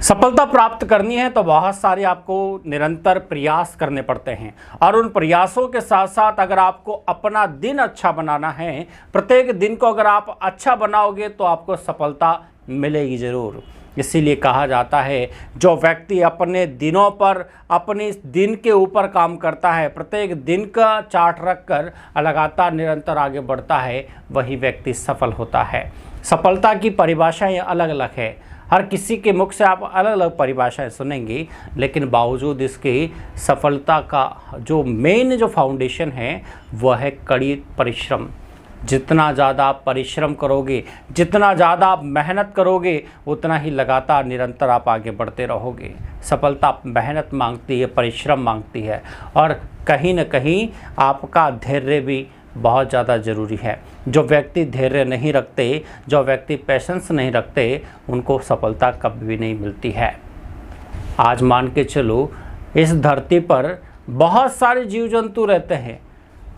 सफलता प्राप्त करनी है तो बहुत सारे आपको निरंतर प्रयास करने पड़ते हैं और उन प्रयासों के साथ साथ अगर आपको अपना दिन अच्छा बनाना है, प्रत्येक दिन को अगर आप अच्छा बनाओगे तो आपको सफलता मिलेगी ज़रूर। इसीलिए कहा जाता है जो व्यक्ति अपने दिनों पर अपने दिन के ऊपर काम करता है, प्रत्येक दिन का चार्ट रख कर लगातार निरंतर आगे बढ़ता है, वही व्यक्ति सफल होता है। सफलता की परिभाषाएं अलग अलग है, हर किसी के मुख से आप अलग अलग परिभाषाएं सुनेंगे, लेकिन बावजूद इसके सफलता का जो मेन जो फाउंडेशन है वह है कड़ी परिश्रम। जितना ज़्यादा आप परिश्रम करोगे, जितना ज़्यादा आप मेहनत करोगे, उतना ही लगातार निरंतर आप आगे बढ़ते रहोगे। सफलता मेहनत मांगती है, परिश्रम मांगती है और कहीं न कहीं आपका धैर्य भी बहुत ज़्यादा ज़रूरी है। जो व्यक्ति धैर्य नहीं रखते, जो व्यक्ति पेशेंस नहीं रखते, उनको सफलता कभी भी नहीं मिलती है। आज मान के चलो इस धरती पर बहुत सारे जीव जंतु रहते हैं,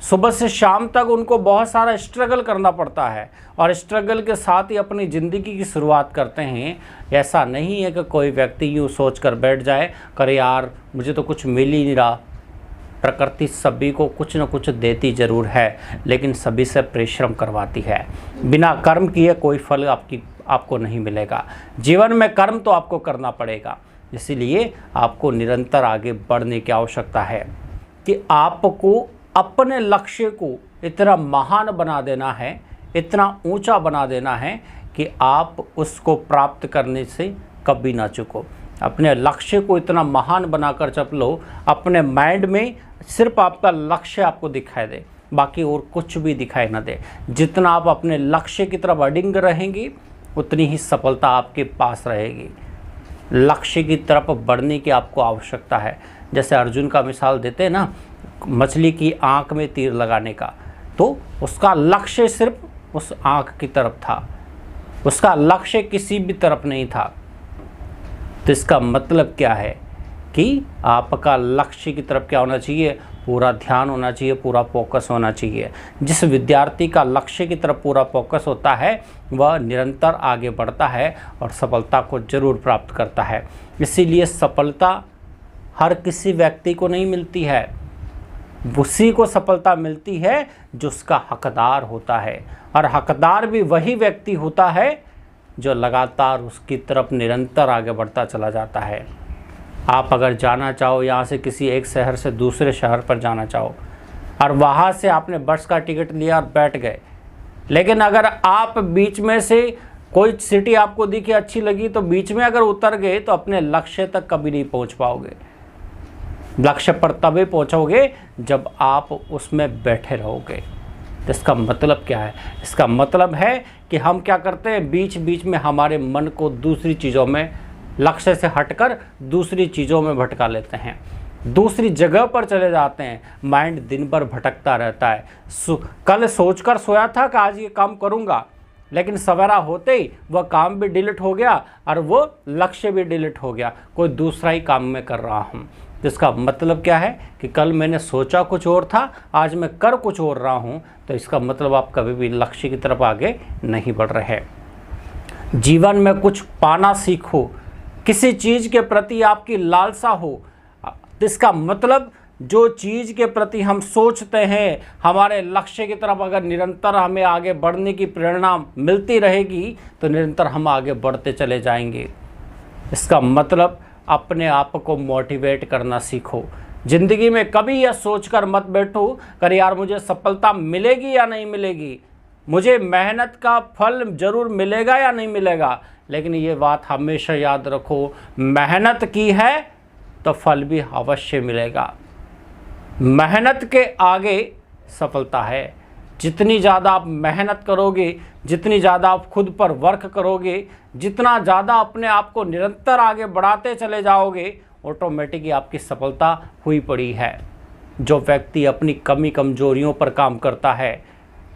सुबह से शाम तक उनको बहुत सारा स्ट्रगल करना पड़ता है और स्ट्रगल के साथ ही अपनी ज़िंदगी की शुरुआत करते हैं। ऐसा नहीं है कि कोई व्यक्ति यूँ सोच कर बैठ जाए, करे यार मुझे तो कुछ मिल ही नहीं रहा। प्रकृति सभी को कुछ न कुछ देती ज़रूर है, लेकिन सभी से परिश्रम करवाती है। बिना कर्म किए कोई फल आपको नहीं मिलेगा। जीवन में कर्म तो आपको करना पड़ेगा। इसीलिए आपको निरंतर आगे बढ़ने की आवश्यकता है कि आपको अपने लक्ष्य को इतना महान बना देना है, इतना ऊंचा बना देना है कि आप उसको प्राप्त करने से कभी ना चूको। अपने लक्ष्य को इतना महान बनाकर चल लो, अपने माइंड में सिर्फ आपका लक्ष्य आपको दिखाई दे, बाकी और कुछ भी दिखाई ना दे। जितना आप अपने लक्ष्य की तरफ अडिग रहेंगे, उतनी ही सफलता आपके पास रहेगी। लक्ष्य की तरफ बढ़ने की आपको आवश्यकता है। जैसे अर्जुन का मिसाल देते हैं ना, मछली की आंख में तीर लगाने का, तो उसका लक्ष्य सिर्फ उस आंख की तरफ था, उसका लक्ष्य किसी भी तरफ नहीं था। तो इसका मतलब क्या है कि आपका लक्ष्य की तरफ क्या होना चाहिए, पूरा ध्यान होना चाहिए, पूरा फोकस होना चाहिए। जिस विद्यार्थी का लक्ष्य की तरफ पूरा फोकस होता है वह निरंतर आगे बढ़ता है और सफलता को जरूर प्राप्त करता है। इसीलिए सफलता हर किसी व्यक्ति को नहीं मिलती है, उसी को सफलता मिलती है जो उसका हकदार होता है, और हकदार भी वही व्यक्ति होता है जो लगातार उसकी तरफ निरंतर आगे बढ़ता चला जाता है। आप अगर जाना चाहो, यहाँ से किसी एक शहर से दूसरे शहर पर जाना चाहो और वहाँ से आपने बस का टिकट लिया और बैठ गए, लेकिन अगर आप बीच में से कोई सिटी आपको दिखी अच्छी लगी तो बीच में अगर उतर गए तो अपने लक्ष्य तक कभी नहीं पहुँच पाओगे। लक्ष्य पर तभी पहुँचोगे जब आप उसमें बैठे रहोगे। तो इसका मतलब क्या है? इसका मतलब है कि हम क्या करते हैं, बीच बीच में हमारे मन को दूसरी चीज़ों में, लक्ष्य से हटकर दूसरी चीज़ों में भटका लेते हैं, दूसरी जगह पर चले जाते हैं। माइंड दिन भर भटकता रहता है। कल सोचकर सोया था कि आज ये काम करूँगा, लेकिन सवेरा होते ही वह काम भी डिलीट हो गया और वो लक्ष्य भी डिलीट हो गया, कोई दूसरा ही काम में कर रहा हूँ। तो इसका मतलब क्या है कि कल मैंने सोचा कुछ और था, आज मैं कर कुछ और रहा हूँ। तो इसका मतलब आप कभी भी लक्ष्य की तरफ आगे नहीं बढ़ रहे। जीवन में कुछ पाना सीखो, किसी चीज़ के प्रति आपकी लालसा हो। तो इसका मतलब जो चीज़ के प्रति हम सोचते हैं, हमारे लक्ष्य की तरफ अगर निरंतर हमें आगे बढ़ने की प्रेरणा मिलती रहेगी तो निरंतर हम आगे बढ़ते चले जाएंगे। इसका मतलब अपने आप को मोटिवेट करना सीखो। ज़िंदगी में कभी यह सोचकर मत बैठो कि यार मुझे सफलता मिलेगी या नहीं मिलेगी, मुझे मेहनत का फल ज़रूर मिलेगा या नहीं मिलेगा। लेकिन ये बात हमेशा याद रखो, मेहनत की है तो फल भी अवश्य मिलेगा। मेहनत के आगे सफलता है। जितनी ज़्यादा आप मेहनत करोगे, जितनी ज़्यादा आप खुद पर वर्क करोगे, जितना ज़्यादा अपने आप को निरंतर आगे बढ़ाते चले जाओगे, ऑटोमेटिकली आपकी सफलता हुई पड़ी है। जो व्यक्ति अपनी कमी कमजोरियों पर काम करता है,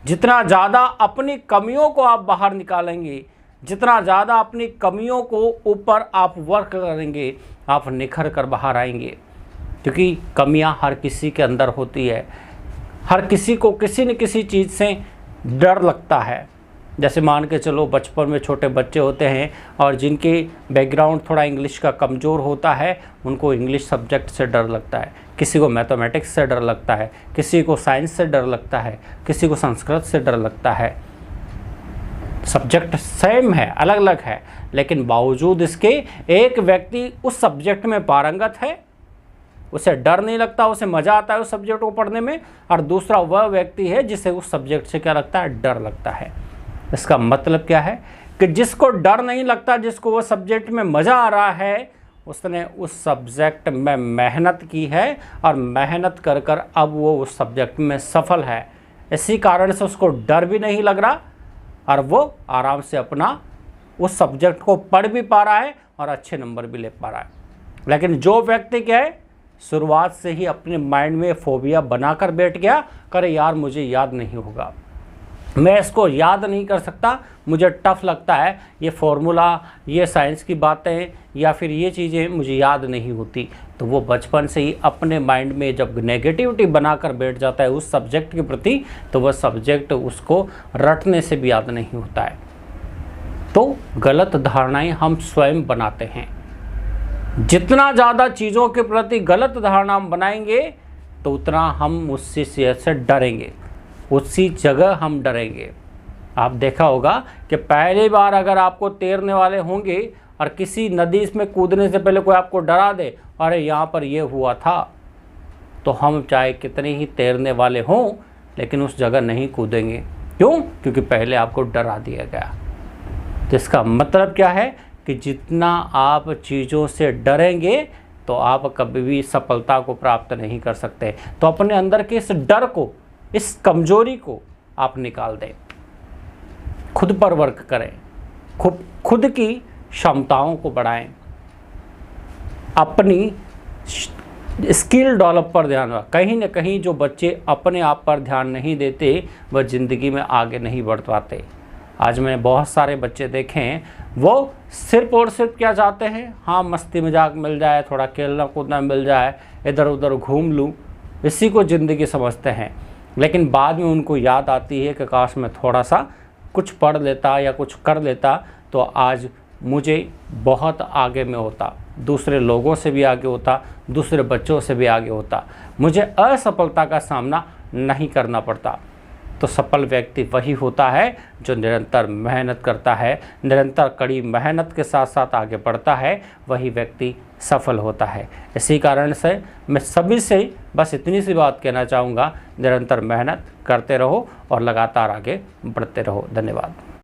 जितना ज़्यादा अपनी कमियों को आप बाहर निकालेंगे, जितना ज़्यादा अपनी कमियों को ऊपर आप वर्क करेंगे, आप निखर कर बाहर आएंगे। क्योंकि कमियां हर किसी के अंदर होती है। हर किसी को किसी न किसी चीज़ से डर लगता है। जैसे मान के चलो बचपन में छोटे बच्चे होते हैं और जिनके बैकग्राउंड थोड़ा इंग्लिश का कमज़ोर होता है, उनको इंग्लिश सब्जेक्ट से डर लगता है, किसी को मैथमेटिक्स से डर लगता है, किसी को साइंस से डर लगता है, किसी को संस्कृत से डर लगता है। सब्जेक्ट सेम है, अलग अलग है, लेकिन बावजूद इसके एक व्यक्ति उस सब्जेक्ट में पारंगत है, उसे डर नहीं लगता, उसे मज़ा आता है उस सब्जेक्ट को पढ़ने में, और दूसरा वह व्यक्ति है जिसे उस सब्जेक्ट से क्या लगता है, डर लगता है। इसका मतलब क्या है कि जिसको डर नहीं लगता, जिसको वो सब्जेक्ट में मज़ा आ रहा है, उसने उस सब्जेक्ट में मेहनत की है और मेहनत कर कर अब वो उस सब्जेक्ट में सफल है। इसी कारण से उसको डर भी नहीं लग रहा और वो आराम से अपना उस सब्जेक्ट को पढ़ भी पा रहा है और अच्छे नंबर भी ले पा रहा है। लेकिन जो व्यक्ति क्या है, शुरुआत से ही अपने माइंड में फोबिया बनाकर बैठ गया, करे यार मुझे याद नहीं होगा, मैं इसको याद नहीं कर सकता, मुझे टफ लगता है, ये फॉर्मूला, ये साइंस की बातें या फिर ये चीज़ें मुझे याद नहीं होती, तो वो बचपन से ही अपने माइंड में जब नेगेटिविटी बनाकर बैठ जाता है उस सब्जेक्ट के प्रति, तो वह सब्जेक्ट उसको रटने से भी याद नहीं होता है। तो गलत धारणाएं हम स्वयं बनाते हैं। जितना ज़्यादा चीज़ों के प्रति गलत धारणा हम बनाएंगे तो उतना हम उससे से डरेंगे, उसी जगह हम डरेंगे। आप देखा होगा कि पहली बार अगर आपको तैरने वाले होंगे और किसी नदी में कूदने से पहले कोई आपको डरा दे, अरे यहाँ पर ये हुआ था, तो हम चाहे कितने ही तैरने वाले हों लेकिन उस जगह नहीं कूदेंगे। क्यों? क्योंकि पहले आपको डरा दिया गया। तो इसका मतलब क्या है कि जितना आप चीज़ों से डरेंगे तो आप कभी भी सफलता को प्राप्त नहीं कर सकते। तो अपने अंदर के इस डर को, इस कमजोरी को आप निकाल दें, खुद पर वर्क करें, खुद की क्षमताओं को बढ़ाएं, अपनी स्किल डेवलप पर ध्यान रखें। कहीं ना कहीं जो बच्चे अपने आप पर ध्यान नहीं देते वह ज़िंदगी में आगे नहीं बढ़ पाते। आज मैंने बहुत सारे बच्चे देखे हैं, वो सिर्फ और सिर्फ क्या चाहते हैं, हाँ मस्ती मजाक मिल जाए, थोड़ा खेलना कूदना मिल जाए, इधर उधर घूम लूँ, इसी को ज़िंदगी समझते हैं। लेकिन बाद में उनको याद आती है कि काश मैं थोड़ा सा कुछ पढ़ लेता या कुछ कर लेता तो आज मुझे बहुत आगे में होता, दूसरे लोगों से भी आगे होता, दूसरे बच्चों से भी आगे होता, मुझे असफलता का सामना नहीं करना पड़ता। तो सफल व्यक्ति वही होता है जो निरंतर मेहनत करता है, निरंतर कड़ी मेहनत के साथ साथ आगे बढ़ता है, वही व्यक्ति सफल होता है। इसी कारण से मैं सभी से बस इतनी सी बात कहना चाहूँगा, निरंतर मेहनत करते रहो और लगातार आगे बढ़ते रहो। धन्यवाद।